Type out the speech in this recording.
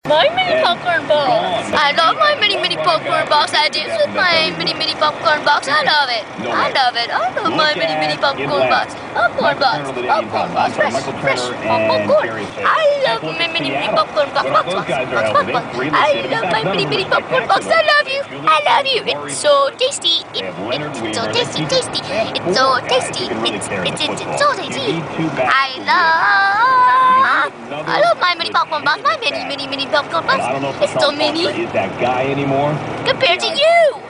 My mini popcorn box. I love my mini popcorn box. I dance with my mini popcorn box. I love it. I love it. I love my mini popcorn box. Popcorn box. Popcorn box. Fresh popcorn. I love my mini popcorn box. Box. I love my mini popcorn box. I love you. I love you. It's so tasty. It's so tasty. It's so tasty. It's so tasty. I love my mini popcorn box. My mini popcorn box. It's so mini. Is that guy anymore? Compared to you.